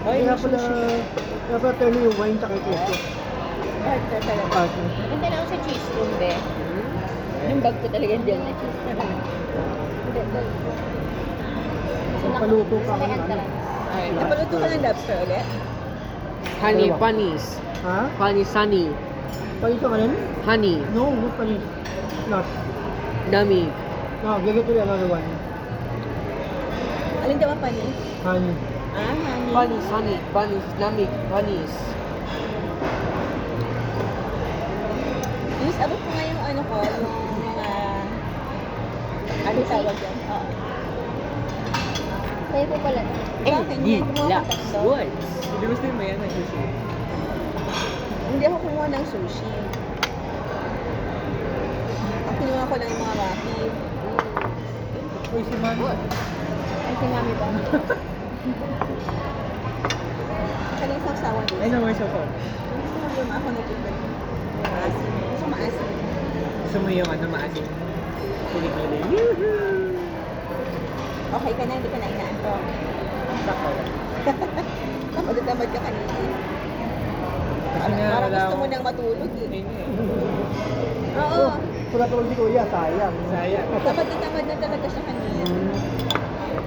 Ay, Kaya may pala, sushi. kaya pala turn yung wine tsaka yung queso. Partner talaga. Partner. Punta lang ako sa cheese room, be. Yung bag ko talaga dyan na cheese. Hindi, dahil. Paluto pa Sa may ako ng entrance. Ay, napaluto ka ng lobster ulit? Honey Dalawa. panis. Ha? Panis honey. Palito ka rin? Honey. No, not panis. Not. Dami. No, give it to the another one. Alin daw ang panis? Honey. Ah, honey. Panis, honey. Panis, dami. Panis. Please, abot ko nga yung ano ko, yung mga... Ano tawag yan? Oo. Sa'yo po pala. Bakit? Hindi ako kumuha ng Last tatlo. words. Hindi gusto mo yan ng sushi? Hindi ako kumuha ng sushi. Ang kinuha ko lang yung mga maki. Uy, si Mami. Ay, si mami ba? Kaya isang sawa dito. Ay, naman siya po. Gusto mo yung ako nagpipin. Maasim. Gusto mo maasim. Gusto mo yung ano, maasim. Kulit-kulit. Okay ka na, hindi ka na inaantok. Sakto. Tamad ka kanina. Kasi nga, Parang wala gusto mo akong- nang matulog eh. Ayun eh. Oo. Pula tulog si Kuya, sayang. Sayang. Tamad na talaga siya kanina.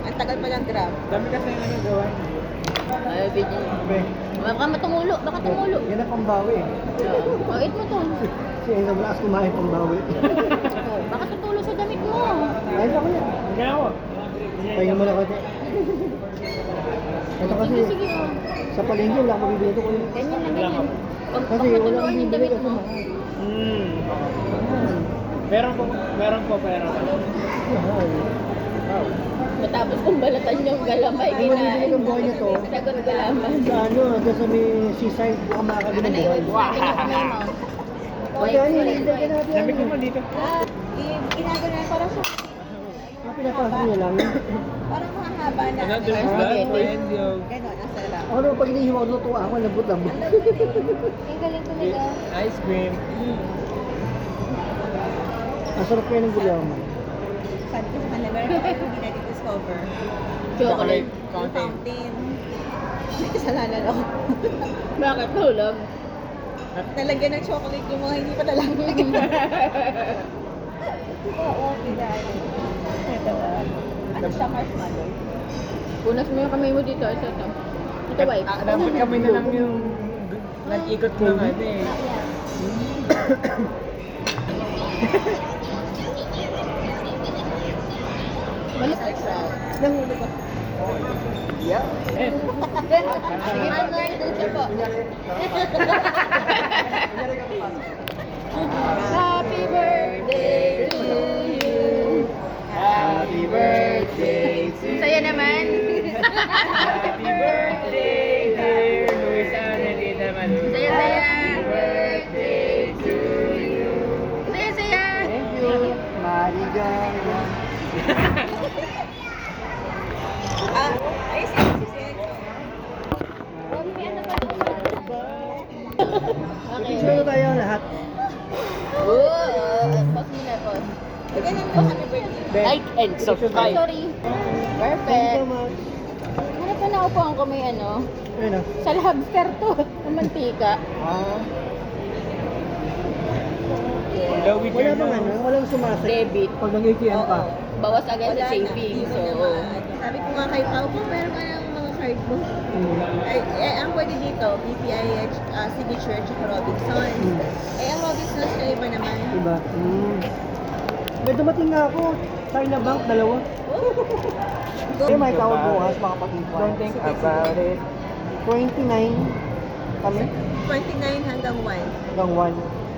Ang tagal pa lang grab. Dami kasi yung ano gawa. Ay, video. Be, Baka matumulo, baka tumulo. yan ang pambawi eh. Oh, eat mo to. Si Enzo malakas kumain pambawi. Oh, baka tutulo sa damit mo. Ayun ako yan. Hindi ako. Pahinga mo na kasi. Ito kasi, Sige, sige. Oh. sa palengke wala akong bibili ito ko yun. Ganyan lang, ganyan. Pag Kasi wala matuluan akong yung bibili damit kasi mo. mahal. Meron po, pero Mahal. Matapos kung balatan yung galamay, Ay, wala bibili kinain. ng buhay niya to. Sagot galaman. Sa ano, doon sa may seaside, baka makakabili Ano ng na buhay. yun? Sabi niyo kung may mount. Kaya ano, nilagyan natin. Lamig naman dito. Ginagawa na parang siya. Pinapasok niya lang. Parang mahaba na. Another Ay, vlog spaghetti. for Endio. Ganon, ang sarap. Ako naman pag inihiwa ko, luto ako, lambot-lambot. Ang galing talaga. Ice cream. Ang sarap kaya ng gulaman. Sabi ko sa kanila, meron pa kayo hindi na-discover. Chocolate. Yung Fountain. fountain. May kasalanan ako. Bakit tulog? Nalagyan ng chocolate yung mga hindi pa nalagyan. Oo, pinalo. Ito ano siya, marshmallow? Punas mo yung kamay mo dito. Ito. Ito, wipe. Dapat kami na lang yung nag-ikot ng ano eh. Balik. Nahulog ako. Yeah. Sige, mag-birthday po. Happy birthday to you. Happy birthday to Saya naman. Happy birthday, dear Luisa Renita Manu. Saya, saya. Happy birthday to you. Saya, saya. Thank you. Marigaya. Ay, si Sergio. Okay. Picture na tayo lahat. Pause mo na, pause. Bigyan namin ng happy birthday. Like and Ay, subscribe. sorry. Thank you Perfect. so much. Hanap na ako po ang may ano. Ayun na. Sa lobster to. Ang mantika. Ah. Hello, we Wala can bang ano? Walang sumasay. Debit. Pag nag-ATM pa. Oo. Bawas agad Wala sa savings. na, hindi mo So, na maano. Sabi ko nga kay Pao, kung meron ka ng mga card mo. Mm. Ay, ang pwede dito, BPI, Signature, tsaka Robinsons. Ang Robinsons na iba naman. Diba? May dumating na ako. China Bank, dalawa. Go. Eh, may tawag bukas, makapag-inquire. Don't think about it. 29 kami. 29 hanggang 1. Hanggang 1.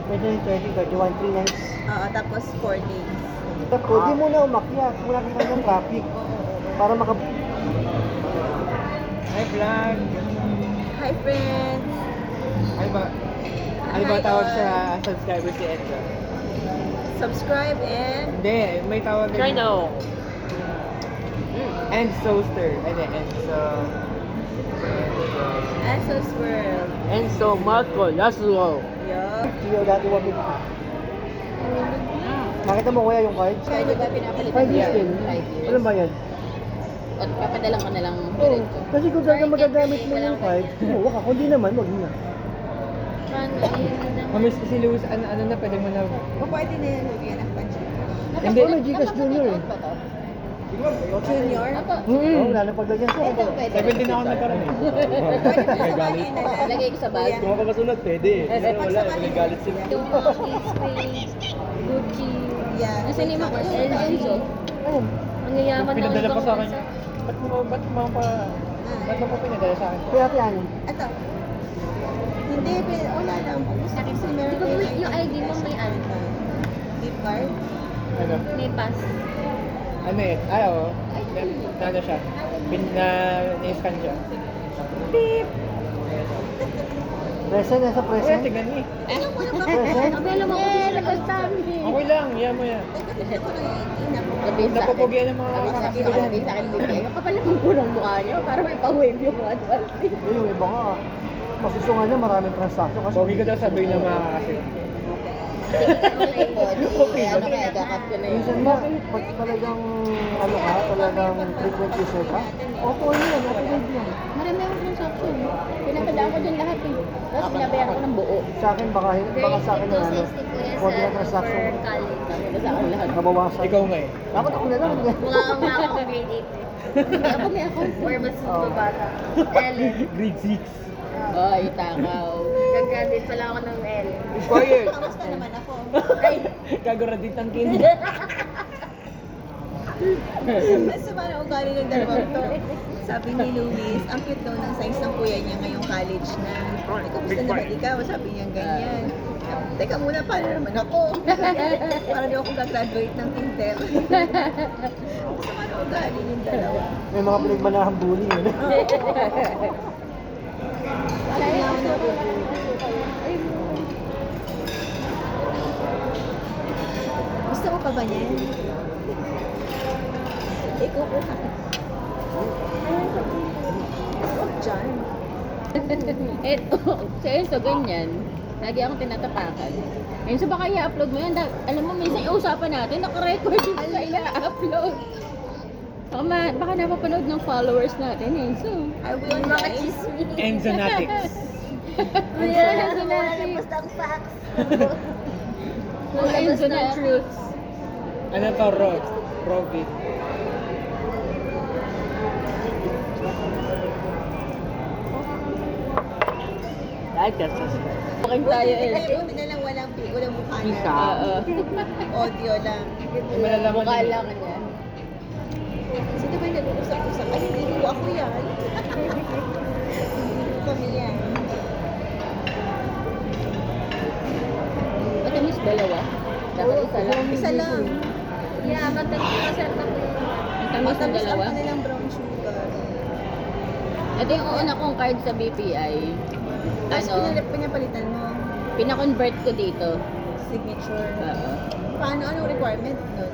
29, 30, 31, 3 nights. Oo, tapos 4 days. Tapos, di mo na umakyat. Wala kita ng traffic. Para maka... Hi, vlog. Hi, friends! Ano ba tawag sa subscriber si Enzo? Subscribe and... Hindi, may tawag Try now. Enzoster. Ano, Enzo. Assos World. Enzo Marco Laszlo. Yup. Siyo dati wapit. Nakita mo kuya yung card? kaya di ba pinapalitan 5 years niya? din. 5 years. Ano ba yan? At papadala ka na lang Oo. diretso. Kasi kung talaga Market magagamit eh, mo walang yung card, kumuha ka. Kung di naman, wag na. Paano yun naman? Mamiss si Luis, ano na, pwede mo na. O pwede na yan, Lubian ng pansin. Hindi, may Gcash Junior eh. Ba to? Junior? Ako. Oo, wala na paglagyan sir. Ito pwede. 17 na ako nagkaroon eh. Pwede pa sa bagay na lang. Lagay ko sa bag. Kuya. Kung ako masunod, pwede. Pero wala, nagalit sila. Yung mga Kate Spade, Gucci. Yeah. Nasa ni Mac Enzo. Ayun. Ang yayaman ng Pinadala pa ibang sa akin. bansa. Ba't mo pa pinadala sa akin? Kaya ate Ani. Ito. Hindi, wala lang. Gusto ko si meron Di ba may- yung ID mo may ano? Gift card? Ano? May pass. Ano eh? Ay, oo. Ano siya? Na-scan siya. Present, nasa Kuya, present. tignan mo eh. Ano mo na ba? Present. Abela mo ko din sa kami. Okay lang, yan mo yan. Teka, ko lang yung Sabi sa akin. Napupugian ng mga Sabi sa kakasigahan. akin, kapal lang po ng mukha niyo para may pang-wave yung manual. Yung iba nga, masusungan na maraming transaction. Kasi Pogi ko daw sabi ng mga kakasi. Kaya ano kaya gakap ko na yun. minsan na, pag talagang, ano ka, talagang frequent user ka, okay yan, okay yan. Marami akong transaction. Pinapadaan ko din lahat eh. Tapos binabayaran ko ng buo. Sa akin, baka sa akin na ano, konti na transaction, Sabi ko sa akin lahat. nabawasan. Ikaw nga eh. Dapat ako na lang. Mukha akong ako grade 8 eh. Hindi ako may account or mas bata. L. Grade 6. Ay, takaw. Nag-graduate pala ako ng L. Quiet! Kamusta naman ako? Ay, Kaguradik ng kindi. Ang sama na ugali ng dalawang to. Sabi ni Luis, ang cute daw ng size ng kuya niya ngayong college na. Ay, kamusta naman ikaw? Sabi niya ganyan. Teka muna, paano naman ako? Para daw ako gagraduate ng Intel. Ang sama na ugali ng dalawa. May mga pinagmanahang bullying yun. Gusto mo pa ba niyan? Ikaw po ka. Huwag dyan. eto, sa Enzo ganyan. Lagi akong tinatapakan. Enzo, baka i-upload mo yan. Alam mo, minsan yung usapan natin, naka-record yung sa i-upload. Baka napapanood ng followers natin, Enzo. I will Mga guys. chismis. Enzonatics. Enzo natin. ang facts. Mga Enzo na truths. Ano to, Rovid? Like that, sister. Booking tayo, Enzo. Buti na lang walang mukha na. Isa. Oo. Audio lang. Yung malalaman Mukha yun. lang niya. Sino ba yung nag-uusap-usap? Ay, hindi ko ako yan. Kami yan. Matamis dalawa. Dapat isa lang. Isa lang. Yeah, matamis na po. Matamis ang Matamis dalawa. ang kanilang brown sugar. Ito yung una kong card sa BPI. Tapos Ano, pinapalitan mo. pinakonvert ko dito. Signature. Oo. Paano? Anong requirement nun?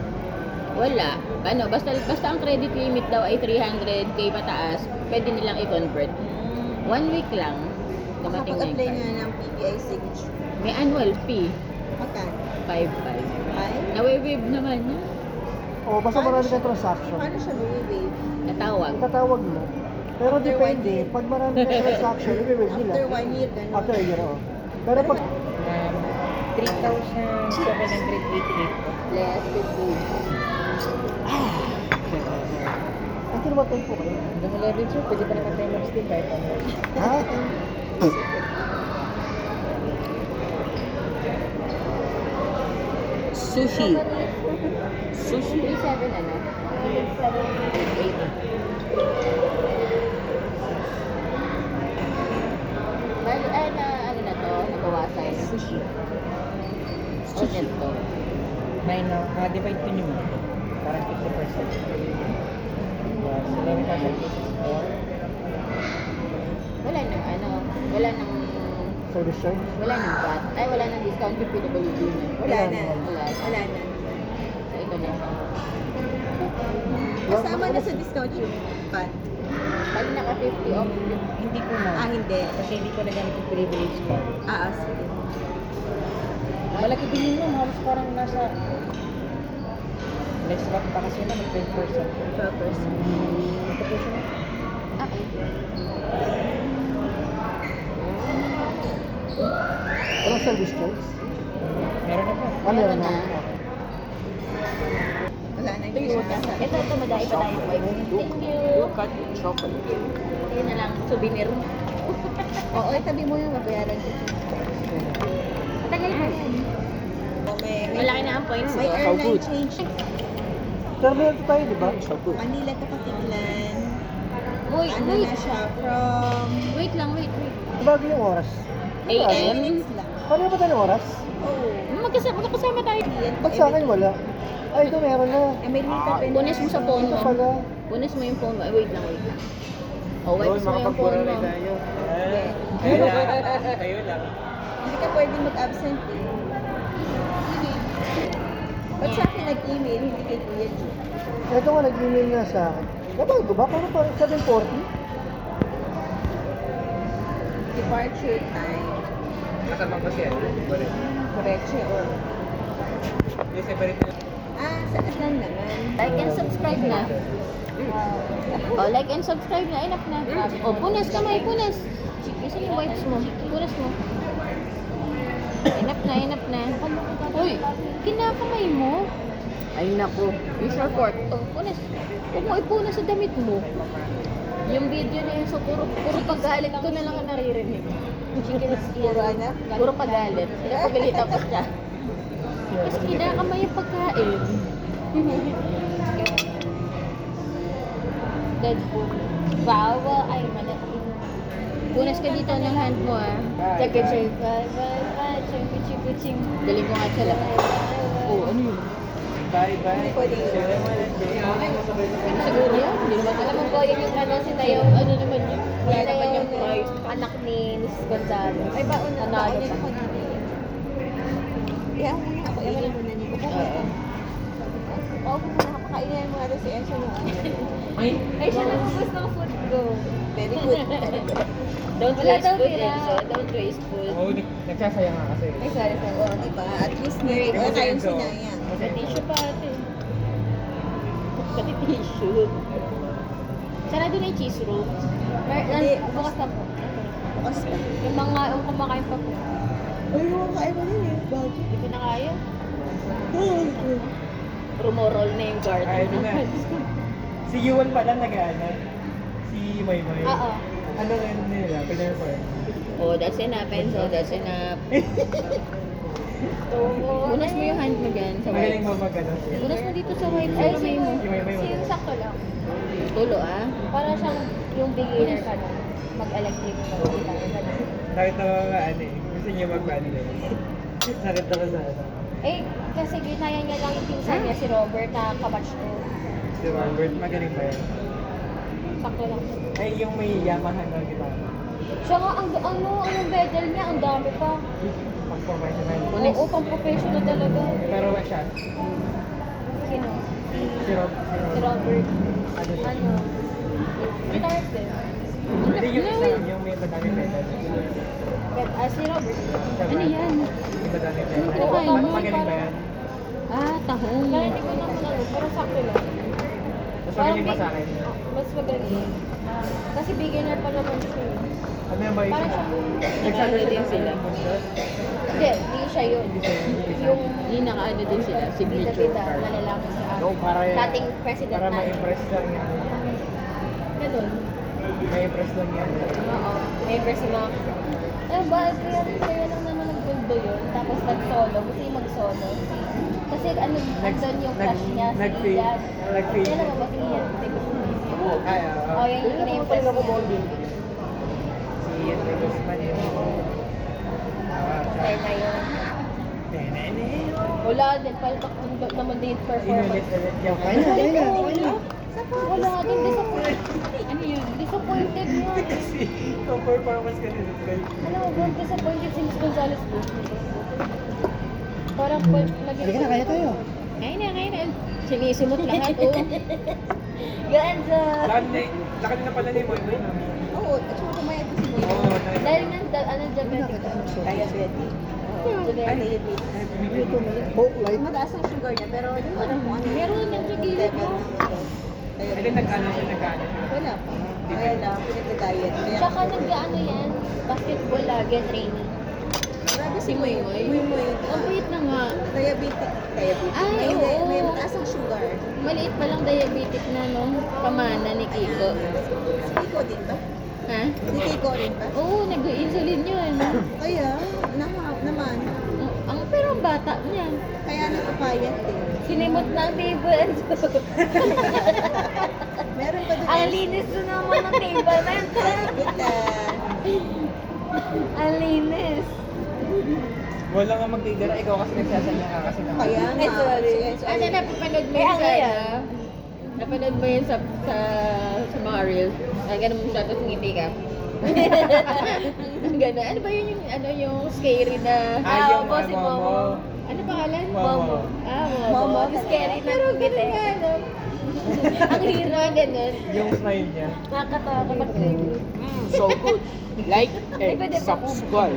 Wala. Ano, basta ang credit limit daw ay 300k pataas, pwede nilang i-convert. 1 week lang. Dumating na yung Makapag-apply card. nga ng PPI signature. May annual fee. Magkano? 5.5. Ay? Nawe-wave naman niya. O, basta marami kang transaction. Paano siya i-waive? Natawag. Tatawag mo. Pero After depende, 1 year. pag marami kang transaction, i-review nila. After 1 year, gano'n. After a year, oo. Pero pag 3,788. Less 50. ay, kinuwatay po kayo. Hanggang 11 sir, pwede pa naman tayo mag-stay kahit ano. Ha? Sushi. Sushi. 37 ano? 8. Bali, ano na to? Nabawasan. Sushi. O net to. 9 na, divide ko nyo mo. Parang 50%. Yes, 11,000 pesos more. Wala nang ano, wala nang Service charge? VAT. Ay, wala nang discount yung PWD na. Wala na. Wala. Wala na. So, ito na siya. Kasama na sa discount yung VAT. Bali naka 50 off. Hindi po na. Hindi. Kasi hindi ko nagamit yung privilege ko. Sige. Malaki din yun, halos parang nasa Next month pa kasi na, mag 10%. 12%. Okay. Walang service charge? Meron na po. Meron na. Wala na yung Ito, madai pa tayo. Thank you. Cut chocolate. Yun na lang, souvenir. Oo, itabi mo yung mabayaran ko. Matagal pa yan. Malaki na ang points May ko. airline good. change. Pero meron to tayo, di ba? Manila to Patiklan. Wait, Ano wait. na siya? From... Wait lang, wait. Bago yung oras. AM? minutes lang. Paano ba tayo ng oras? Oo. Magkasama tayo. Pag sa akin wala. Ay, ito meron na. Eh, may lita pa. Punas mo sa phone Ito mo. pala. Punas mo yung phone mo. Ay, wait lang, wait lang. Oh, Doon, wipes mo yung makapagpura phone rin mo. tayo. Ayun lang. Ayun lang. Hindi ka pwede mag-absent eh. Ba't sa akin nag-email, hindi kay Kuya G? Ito nga, nag-email nga sa akin. Nabago ba? Parang 7:40? Departure time. Kasama ko siya. Correct. Correction or... Yung separate na. Saan naman? Like and subscribe na. Oh, like and subscribe na. Enough na. Oh, punas kamay, punas. Isa yung wipes mo. Punas mo. Enough na. Uy, kinakamay mo. Ay, naku. Use your fork. Oh, punas. Huwag mo ipunas sa damit mo. Yung video na yun, so puro pagalit ko na lang ang naririnig. Chicken skin. Puro ano? Puro pagalit. Pinapagalitan ko siya. Kasi kinakamay yung pagkain. Deadpool. Bawal. Ay, mali. Punas ka dito ng hand mo ah. Check it, check. Kuching. Galing ko nga siya lang. Oh, ano yun? Bye-bye. Hindi pwede yun. Ano siguro yun? Hindi naman alam mo po, yun yung ano si Tayo. Ano naman yun? Wala naman yung anak ni Miss Gonzalo. Ay, baon na. Nanalo Baon pa. ako dito. Iyan mo na ako. Iyan mo na nito. Oo, muna ako. Kainin mo natin si Enzo na. Ay, siya nagpupus ng food ko. Very good. Don't Wala waste daw food, tira. Enzo. Don't waste food. Oo, nagsasayang nga kasi. Ay, sorry. Oo, diba? At least meron Kasi tayong Enzo, sinayang. Sa tissue pa ate. Pati tissue. Sarado na yung cheese roll. Hindi. Bukas na po. Bukas pa. Yung mga kumakain pa po. Ay, kaya mo din eh. Bago. Hindi ko na kaya. Rumorol na yung guard. Ay, ano na. Si Yuan pala nag-ano. Si Maymay. Oo. Ano rin nila? Pinarform. Oh, that's enough, Enzo. That's enough. Punas mo yung hand mo dyan sa Magaling white. mo mag-ano siya. Punas mo dito sa white. Ay, Si Maymay yung magaling. sakto lang. Tulo ah. Para siyang yung beginner ka na. Mag-electric ka. Nakita ko nga ano eh. Gusto niya mag-ano eh. Nakita ko sa ano. Eh, kasi ginaya niya lang yung pinsan niya, si Robert, na kabatch ko. Si Robert, magaling ba yan? Sakto lang. Ay, yung may Yamaha na gitara. Siya nga, ang medal niya, ang dami pa. Pag-professional. Oo, pang professional talaga. Pero siya, Sino? si Robert. Ano siya? Ano? Guitarist din. Hindi yung isa, yung may madaming medal. Si Robert. Siya ba? Ano yan? May madaming Ano medal. ba? Magaling ba yan? Ah, tahong. Kaya hindi ko naman ano, pero sakto lang. Mas magaling pa sa akin. Mas magaling. Kasi beginner pa naman siya. Ano yung ba yung Parang siya. nagsabi Nakaano din siya sila. ng mundo? Hindi, hindi siya yun. Yung Yung nakaano din sila, signature bida-bida, card. malalaki sa No, para dating president para na. ma-impress lang yan. Ganun. Ma-impress lang yan. Oo. May verse na, ba, kaya lang naman nagbundo yun. Tapos nag-solo. Gusto yung mag-solo. Kasi ano, andun yung crush niya, si Nag-fade. Ian. Nag-fade. Kaya naman ba si Ian? Ay, Oh, yan yung ina-impress niya. Si Ian de Guzman yun. Kaya na yun. Wala din, palpak naman din yung Inulit performance. ulit yung Wala din, disappointed. Ano yun? Disappointed nga. Kasi yung performance kasi Ano, bang disappointed si Miss Gonzales po? Parang lagi Halika na, kaya tayo. Kaya na. Sinisimot lahat, oh. Ganda! Lakad na pala ni Moy Moy. Oo, at saka kumayag ko si Moy. Oo, Dahil nga, ano, diabetic. Kaya ready. Diabetes. Coke Light. Mataas ang sugar niya, pero hindi ko alam kung ano. Meron lang sa gilid mo. Hindi nag-ano siya. Wala pa. Kaya lang, pinag-diet. Kaya, Tsaka nag-ano yan, basketball lagi, training. grabe si Si Moy Moy. Moy. Ang bait na nga. Diabetic. Diabetic. Ay, May, oo. may mataas ang sugar. Maliit pa lang diabetic na, no? Pamana ni Kiko. Si Kiko din ba? Ha? Si Kiko rin ba? Oo, nag-insulin yun. Kaya, naman. Pero ang bata niya. Kaya nakapayat eh. Sinimot ng table. Meron pa din. Ang linis na naman ng table na yun. Kita. Ang linis. Wala nga magtitira, ikaw kasi nagsasanya ka kasi naman. Kaya nga. Ay, sorry. Ano, napapanood mo Eh, yun ano sa, yan? ano? Napanood mo yun sa mga reels? Ganun mo siya, tapos ngiti ka. Gano'n. Ano ba yun yung, yung scary na... Yung opo, si Momo. Ano pangalan? Momo. Ah, Momo. Momo, scary na Pero ngiti. ganun nga, no? Ang hira, ganun. Yung smile niya. Nakakatawa kapag So good. Like Ay, pwede and pa po. subscribe.